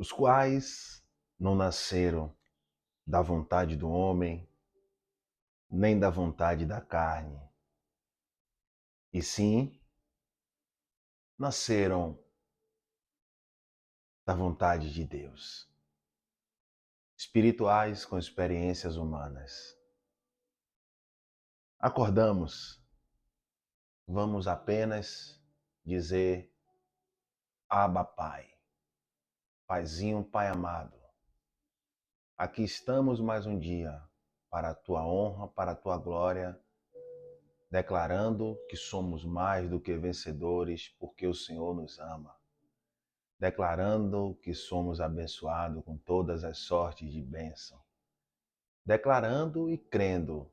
os quais não nasceram da vontade do homem, nem da vontade da carne, e sim nasceram da vontade de Deus, espirituais com experiências humanas. Acordamos, vamos apenas dizer: Abba, Pai, Paizinho, Pai amado, aqui estamos mais um dia para a tua honra, para a tua glória, declarando que somos mais do que vencedores porque o Senhor nos ama, declarando que somos abençoados com todas as sortes de bênção, declarando e crendo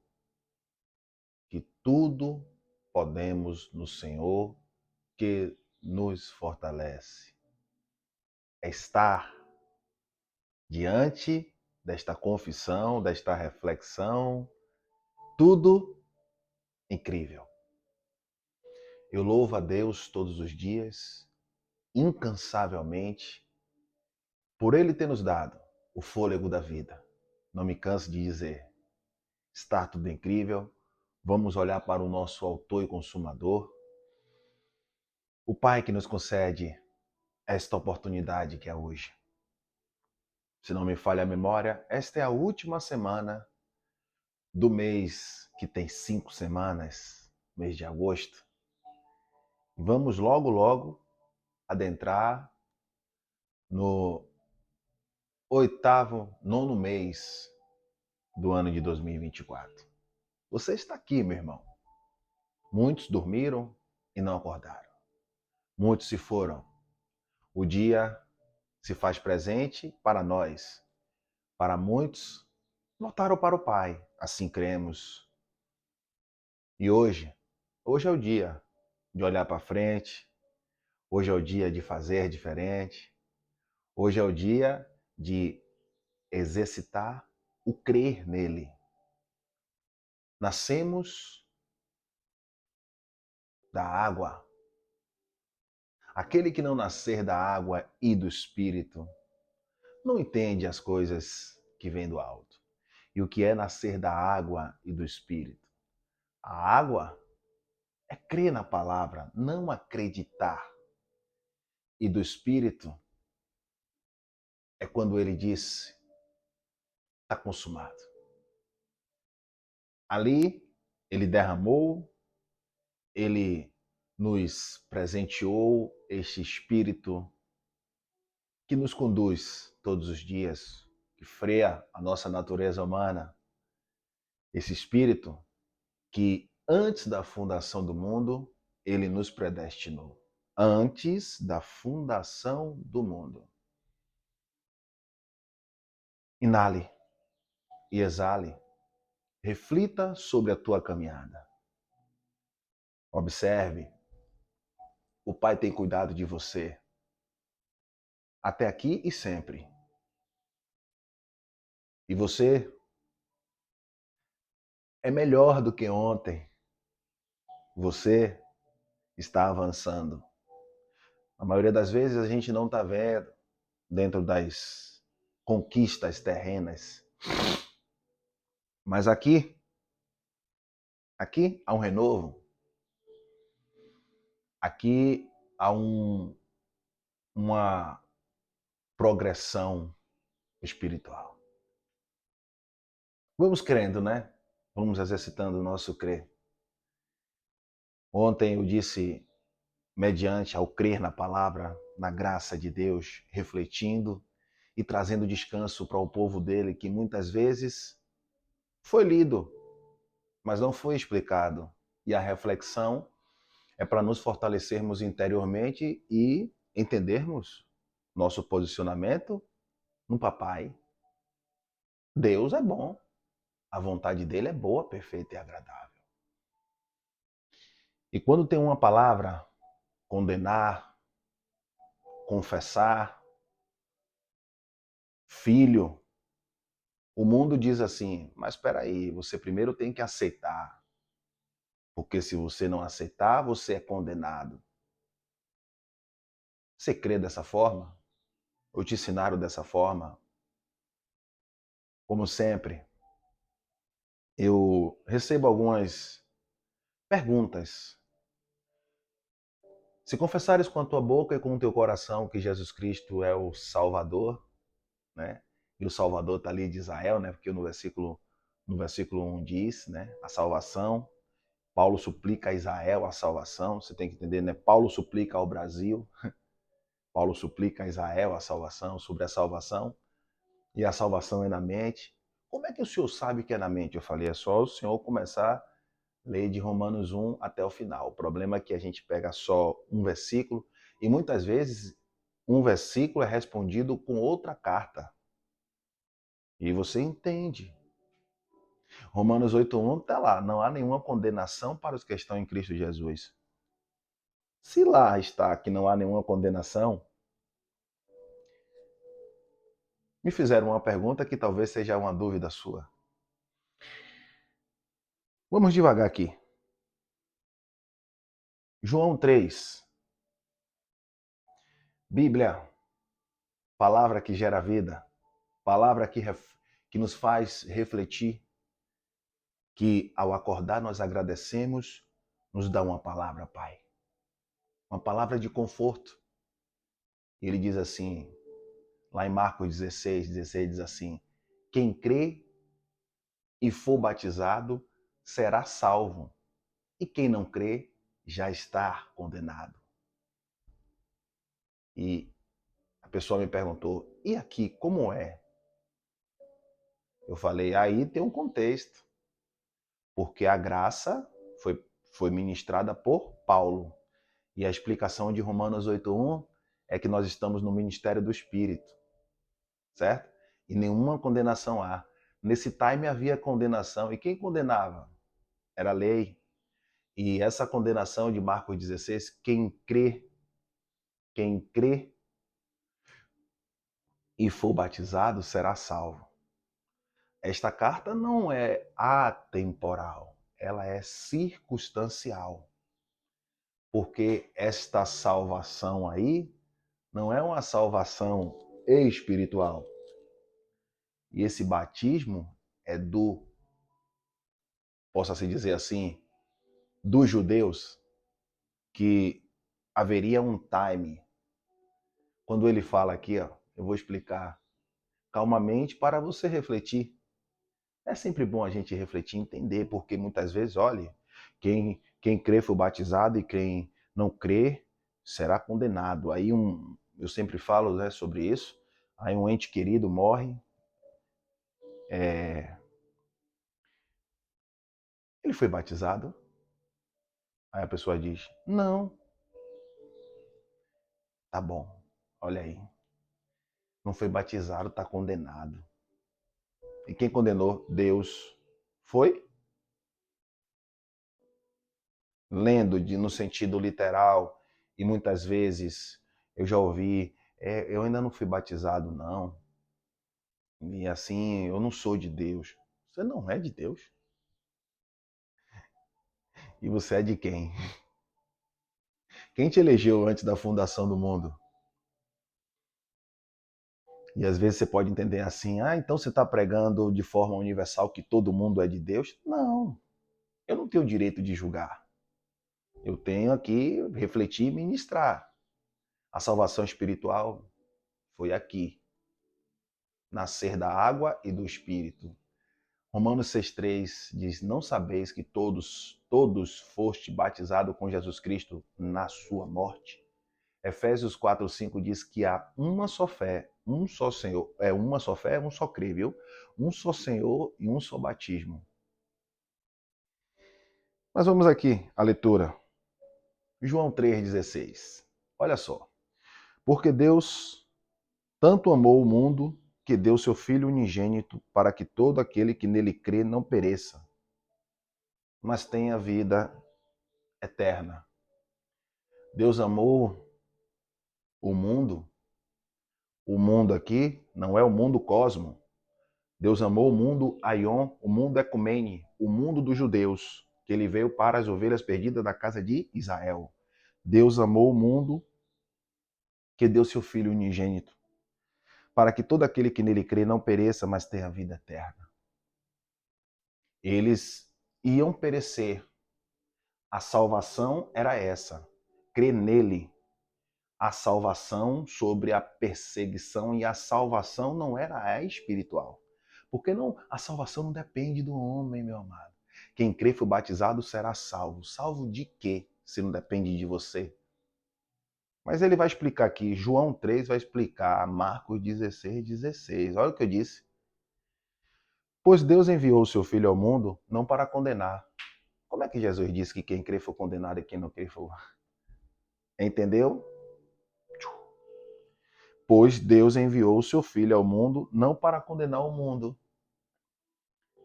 que tudo podemos no Senhor que nos fortalece. É estar diante desta confissão, desta reflexão, tudo incrível. Eu louvo a Deus todos os dias, incansavelmente, por Ele ter nos dado o fôlego da vida. Não me canso de dizer, está tudo incrível. Vamos olhar para o nosso autor e consumador, o Pai que nos concede esta oportunidade que é hoje. Se não me falha a memória, esta é a última semana do mês que tem 5 semanas, mês de agosto. Vamos logo, logo adentrar no nono mês do ano de 2024. Você está aqui, meu irmão. Muitos dormiram e não acordaram. Muitos se foram. O dia se faz presente para nós. Para muitos, voltaram para o Pai. Assim cremos. E hoje é o dia de olhar para frente. Hoje é o dia de fazer diferente. Hoje é o dia de exercitar o crer nele. Nascemos da água. Aquele que não nascer da água e do Espírito não entende as coisas que vêm do alto. E o que é nascer da água e do Espírito? A água é crer na palavra, não acreditar. E do Espírito é quando ele diz: está consumado. Ali ele derramou, ele nos presenteou este Espírito que nos conduz todos os dias, que freia a nossa natureza humana. Esse Espírito que antes da fundação do mundo, ele nos predestinou. Antes da fundação do mundo. Inale e exale. Reflita sobre a tua caminhada. Observe. O Pai tem cuidado de você. Até aqui e sempre. E você é melhor do que ontem. Você está avançando. A maioria das vezes a gente não está vendo dentro das conquistas terrenas. Mas aqui há um renovo. Aqui há uma progressão espiritual. Vamos crendo, né? Vamos exercitando o nosso crer. Ontem eu disse, mediante ao crer na palavra, na graça de Deus, refletindo e trazendo descanso para o povo dele, que muitas vezes foi lido, mas não foi explicado. E a reflexão é para nos fortalecermos interiormente e entendermos nosso posicionamento no papai. Deus é bom. A vontade dele é boa, perfeita e agradável. E quando tem uma palavra, condenar, confessar, filho, o mundo diz assim, mas espera aí, você primeiro tem que aceitar. Porque se você não aceitar, você é condenado. Você crê dessa forma? ou te ensinaram dessa forma. Como sempre, eu recebo algumas perguntas. Se confessares com a tua boca e com o teu coração que Jesus Cristo é o Salvador, né? E o Salvador está ali de Israel, né? Porque no versículo 1 diz, né? A salvação. Paulo suplica a Israel a salvação. Você tem que entender, né? Paulo suplica ao Brasil. Paulo suplica a Israel a salvação, sobre a salvação. E a salvação é na mente. Como é que o senhor sabe que é na mente? Eu falei, é só o senhor começar a ler de Romanos 1 até o final. O problema é que a gente pega só um versículo e muitas vezes um versículo é respondido com outra carta. E você entende. Romanos 8:1 está lá. Não há nenhuma condenação para os que estão em Cristo Jesus. Se lá está que não há nenhuma condenação, me fizeram uma pergunta que talvez seja uma dúvida sua. Vamos devagar aqui. João 3. Bíblia, palavra que gera vida, palavra que nos faz refletir, que ao acordar nós agradecemos, nos dá uma palavra, Pai. Uma palavra de conforto. Ele diz assim, lá em Marcos 16 diz assim, quem crê e for batizado será salvo, e quem não crê já está condenado. E a pessoa me perguntou, e aqui como é? Eu falei, aí tem um contexto, porque a graça foi ministrada por Paulo. E a explicação de Romanos 8:1 é que nós estamos no ministério do Espírito, certo? E nenhuma condenação há. Nesse time havia condenação. E quem condenava? Era a lei. E essa condenação de Marcos 16, quem crê e for batizado será salvo. Esta carta não é atemporal, ela é circunstancial. Porque esta salvação aí não é uma salvação espiritual. E esse batismo é posso assim dizer assim, dos judeus, que haveria um time. Quando ele fala aqui, ó, eu vou explicar calmamente para você refletir. É sempre bom a gente refletir e entender, porque muitas vezes, olha, quem crê foi batizado e quem não crê será condenado. Aí eu sempre falo, né, sobre isso, aí um ente querido morre, ele foi batizado? Aí a pessoa diz, não, tá bom, olha aí, não foi batizado, está condenado. E quem condenou? Deus. Foi? Lendo no sentido literal, e muitas vezes eu já ouvi, eu ainda não fui batizado, não. E assim, eu não sou de Deus. Você não é de Deus? E você é de quem? Quem te elegeu antes da fundação do mundo? E às vezes você pode entender assim, então você está pregando de forma universal que todo mundo é de Deus? Não, eu não tenho o direito de julgar. Eu tenho aqui refletir e ministrar. A salvação espiritual foi aqui. Nascer da água e do Espírito. Romanos 6,3 diz, não sabeis que todos foste batizados com Jesus Cristo na sua morte? Efésios 4,5 diz que há uma só fé, um só Senhor. É uma só fé, um só crer, viu? Um só Senhor e um só batismo. Mas vamos aqui à leitura. João 3,16. Olha só. Porque Deus tanto amou o mundo que deu seu Filho unigênito para que todo aquele que nele crê não pereça, mas tenha vida eterna. Deus amou o mundo aqui não é o mundo cosmo. Deus amou o mundo aion, o mundo ecumene, o mundo dos judeus, que ele veio para as ovelhas perdidas da casa de Israel. Deus amou o mundo que deu seu Filho unigênito. para que todo aquele que nele crê não pereça, mas tenha vida eterna. Eles iam perecer. A salvação era essa, crer nele. A salvação sobre a perseguição, e a salvação não era a espiritual. Porque não, a salvação não depende do homem, meu amado. Quem crê e for batizado será salvo. Salvo de quê, se não depende de você? Mas ele vai explicar aqui, João 3 vai explicar, Marcos 16:16. Olha o que eu disse. Pois Deus enviou o seu Filho ao mundo não para condenar. Como é que Jesus disse que quem crê for condenado e quem não crê for? Entendeu? Pois Deus enviou o seu Filho ao mundo não para condenar o mundo,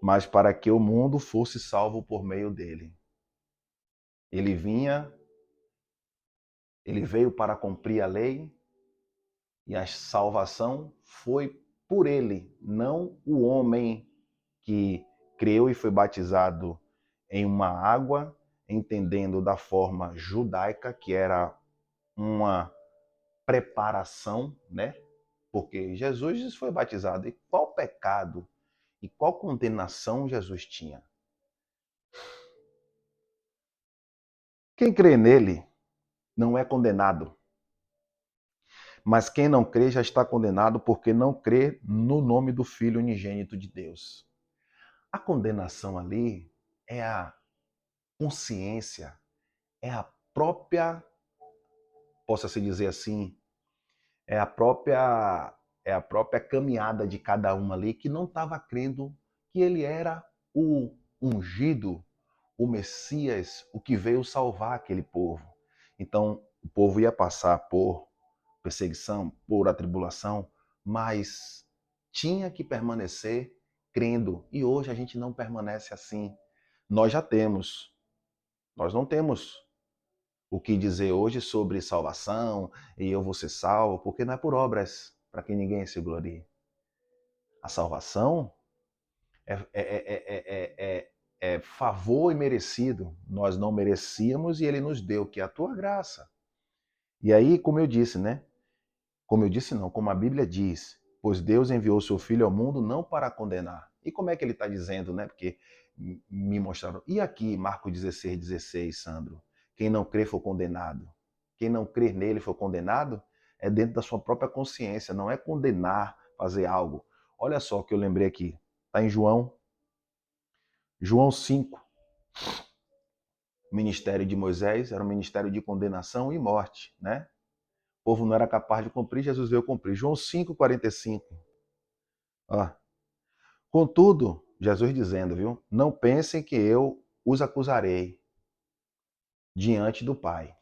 mas para que o mundo fosse salvo por meio dele. Ele veio para cumprir a lei, e a salvação foi por ele, não o homem que creu e foi batizado em uma água, entendendo da forma judaica, que era uma preparação, né? Porque Jesus foi batizado. E qual pecado e qual condenação Jesus tinha? Quem crê nele não é condenado. Mas quem não crê já está condenado porque não crê no nome do Filho unigênito de Deus. A condenação ali é a consciência, é a própria, possa-se dizer assim, é a própria caminhada de cada um ali que não estava crendo que ele era o ungido, o Messias, o que veio salvar aquele povo. Então, o povo ia passar por perseguição, por atribulação, mas tinha que permanecer crendo. E hoje a gente não permanece assim. Nós já temos. Nós não temos o que dizer hoje sobre salvação e eu vou ser salvo, porque não é por obras para que ninguém se glorie. A salvação é favor imerecido. Nós não merecíamos e ele nos deu, que é a tua graça. E aí, como eu disse, né? Como eu disse, não, como a Bíblia diz, pois Deus enviou seu Filho ao mundo não para condenar. E como é que ele está dizendo, né? Porque me mostraram. E aqui, Marcos 16:16, Sandro? Quem não crê for condenado. Quem não crê nele for condenado é dentro da sua própria consciência, não é condenar, fazer algo. Olha só o que eu lembrei aqui. Está em João 5. O ministério de Moisés era um ministério de condenação e morte, né? O povo não era capaz de cumprir, Jesus veio cumprir. João 5:45. Ó. Contudo, Jesus dizendo, viu? Não pensem que eu os acusarei diante do Pai.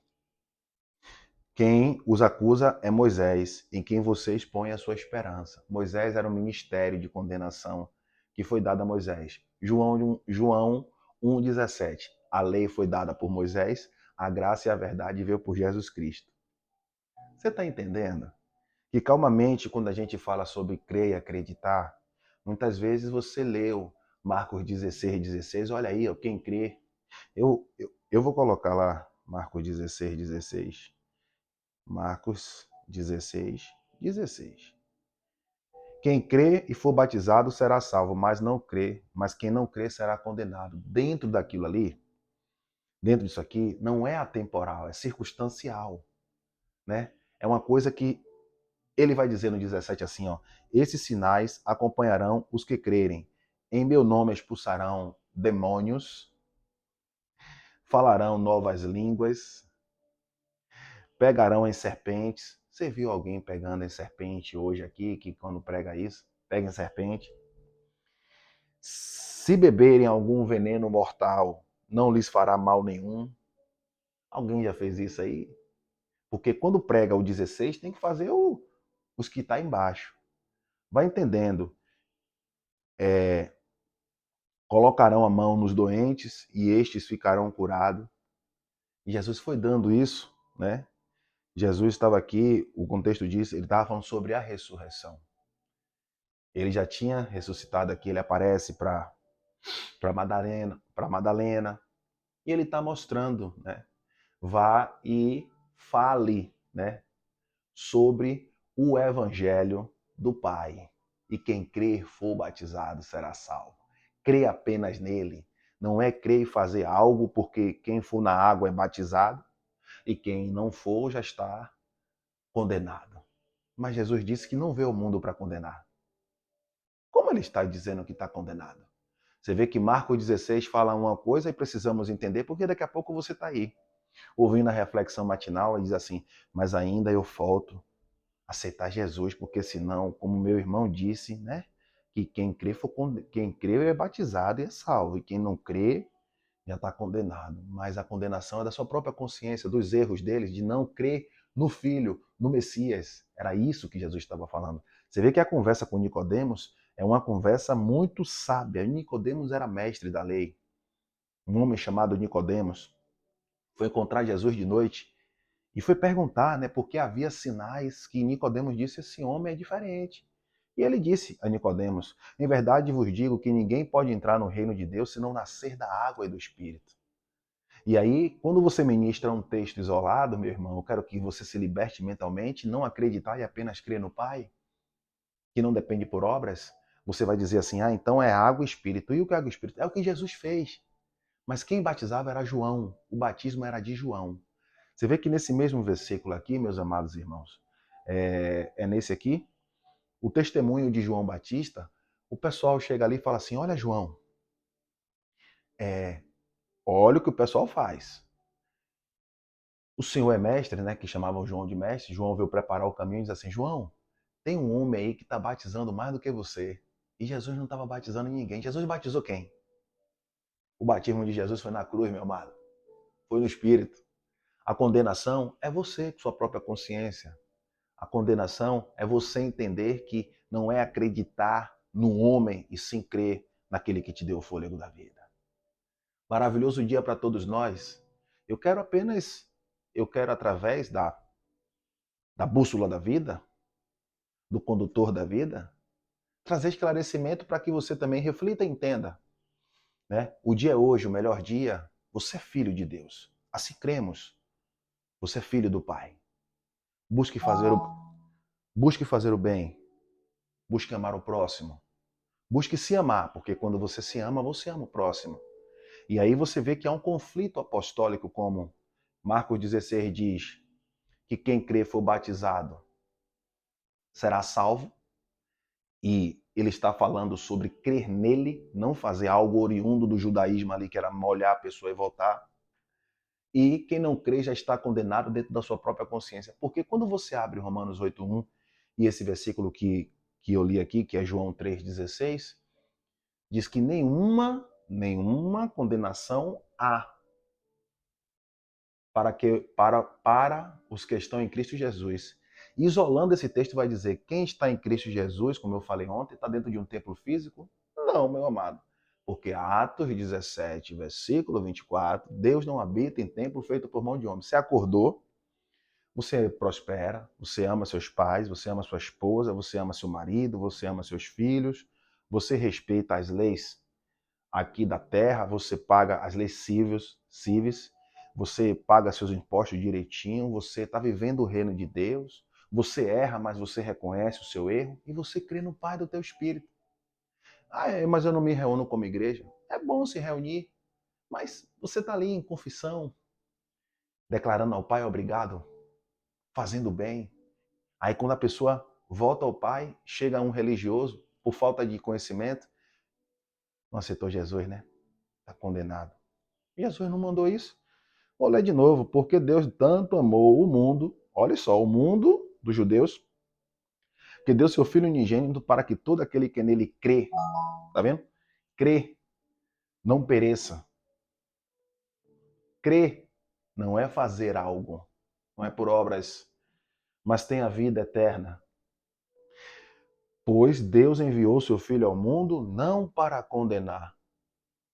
Quem os acusa é Moisés, em quem vocês põem a sua esperança. Moisés era um ministério de condenação que foi dado a Moisés. João 1:17. A lei foi dada por Moisés, a graça e a verdade veio por Jesus Cristo. Você está entendendo? Que calmamente, quando a gente fala sobre crer e acreditar, muitas vezes você leu Marcos 16:16, olha aí, ó, quem crê. Eu vou colocar lá Marcos 16:16. Marcos 16:16. Quem crê e for batizado será salvo, mas quem não crê será condenado. Dentro daquilo ali, dentro disso aqui, não é atemporal, é circunstancial, né? É uma coisa que ele vai dizer no 17 assim, ó: esses sinais acompanharão os que crerem. Em meu nome expulsarão demônios, falarão novas línguas, pegarão em serpentes. Você viu alguém pegando em serpente hoje aqui, que quando prega isso, pega em serpente? Se beberem algum veneno mortal, não lhes fará mal nenhum. Alguém já fez isso aí? Porque quando prega o 16, tem que fazer os que está embaixo. Vai entendendo. Colocarão a mão nos doentes e estes ficarão curados. E Jesus foi dando isso, né? Jesus estava aqui, o contexto diz, ele estava falando sobre a ressurreição. Ele já tinha ressuscitado aqui, ele aparece para Madalena, e ele está mostrando, né? Vá e fale, né, sobre o evangelho do Pai. E quem crer for batizado será salvo. Crê apenas nele. Não é crer e fazer algo, porque quem for na água é batizado e quem não for já está condenado. Mas Jesus disse que não veio ao mundo para condenar. Como ele está dizendo que está condenado? Você vê que Marcos 16 fala uma coisa e precisamos entender, porque daqui a pouco você está aí, ouvindo a reflexão matinal e diz assim, mas ainda eu falto aceitar Jesus, porque senão, como meu irmão disse, né, que quem crê é batizado e é salvo, e quem não crê já está condenado. Mas a condenação é da sua própria consciência, dos erros deles, de não crer no Filho, no Messias. Era isso que Jesus estava falando. Você vê que a conversa com Nicodemos é uma conversa muito sábia. Nicodemos era mestre da lei. Um homem chamado Nicodemos foi encontrar Jesus de noite e foi perguntar, né, porque havia sinais que Nicodemos disse: esse homem é diferente. E ele disse a Nicodemos: em verdade vos digo que ninguém pode entrar no reino de Deus se não nascer da água e do Espírito. E aí, quando você ministra um texto isolado, meu irmão, eu quero que você se liberte mentalmente, não acreditar e apenas crer no Pai, que não depende por obras. Você vai dizer assim, então é água e Espírito. E o que é água e Espírito? É o que Jesus fez. Mas quem batizava era João. O batismo era de João. Você vê que nesse mesmo versículo aqui, meus amados irmãos, é nesse aqui, o testemunho de João Batista, o pessoal chega ali e fala assim, olha João, olha o que o pessoal faz. O senhor é mestre, né, que chamavam João de mestre. João veio preparar o caminho e diz assim, João, tem um homem aí que está batizando mais do que você. E Jesus não estava batizando ninguém. Jesus batizou quem? O batismo de Jesus foi na cruz, meu amado. Foi no Espírito. A condenação é você, com sua própria consciência. A condenação é você entender que não é acreditar no homem e sim crer naquele que te deu o fôlego da vida. Maravilhoso dia para todos nós. Eu quero através da bússola da vida, do condutor da vida, trazer esclarecimento para que você também reflita e entenda. Né? O dia é hoje, o melhor dia. Você é filho de Deus. Assim cremos. Você é filho do Pai. Busque fazer o bem. Busque amar o próximo. Busque se amar, porque quando você se ama o próximo. E aí você vê que há um conflito apostólico, como Marcos 16 diz, que quem crê for batizado será salvo. E ele está falando sobre crer nele, não fazer algo oriundo do judaísmo ali, que era molhar a pessoa e voltar. E quem não crê já está condenado dentro da sua própria consciência. Porque quando você abre Romanos 8:1 e esse versículo que eu li aqui, que é João 3,16, diz que nenhuma condenação há para os que estão em Cristo Jesus. Isolando esse texto vai dizer, quem está em Cristo Jesus, como eu falei ontem, está dentro de um templo físico? Não, meu amado. Porque Atos 17, versículo 24, Deus não habita em templo feito por mão de homem. Você acordou, você prospera, você ama seus pais, você ama sua esposa, você ama seu marido, você ama seus filhos, você respeita as leis aqui da terra, você paga as leis cíveis, você paga seus impostos direitinho, você está vivendo o reino de Deus, você erra, mas você reconhece o seu erro e você crê no Pai do teu Espírito. Mas eu não me reúno como igreja. É bom se reunir, mas você está ali em confissão, declarando ao Pai obrigado, fazendo bem. Aí quando a pessoa volta ao Pai, chega um religioso, por falta de conhecimento, não aceitou Jesus, né? Está condenado. Jesus não mandou isso. Vou ler de novo. Porque Deus tanto amou o mundo, olha só, o mundo dos judeus, que deu seu Filho unigênito para que todo aquele que nele crê, tá vendo? Crê, não pereça. Crê não é fazer algo, não é por obras, mas tem a vida eterna. Pois Deus enviou seu Filho ao mundo não para condenar.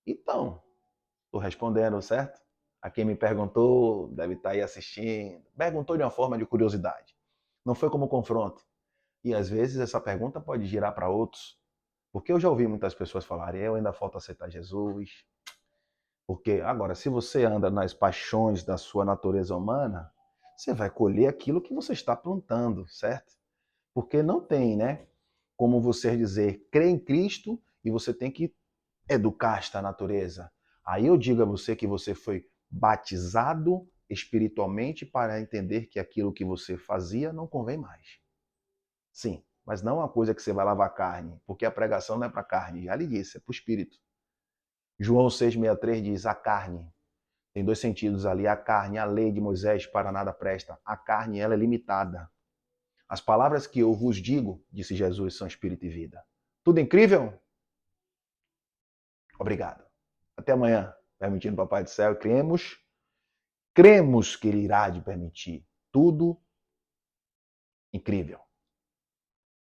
Então, estou respondendo, certo? A quem me perguntou, deve estar aí assistindo. Perguntou de uma forma de curiosidade. Não foi como confronto. E às vezes essa pergunta pode girar para outros. Porque eu já ouvi muitas pessoas falarem, eu ainda falta aceitar Jesus. Porque, agora, se você anda nas paixões da sua natureza humana, você vai colher aquilo que você está plantando, certo? Porque não tem, né? como você dizer, crê em Cristo e você tem que educar esta natureza. Aí eu digo a você que você foi batizado espiritualmente para entender que aquilo que você fazia não convém mais. Sim, mas não é uma coisa que você vai lavar carne, porque a pregação não é para carne, já lhe disse, é para o espírito. João 6,63 diz, a carne. Tem dois sentidos ali, a carne, a lei de Moisés para nada presta. A carne, ela é limitada. As palavras que eu vos digo, disse Jesus, são espírito e vida. Tudo incrível? Obrigado. Até amanhã, permitindo o Papai do Céu. Cremos que Ele irá de permitir. Tudo incrível.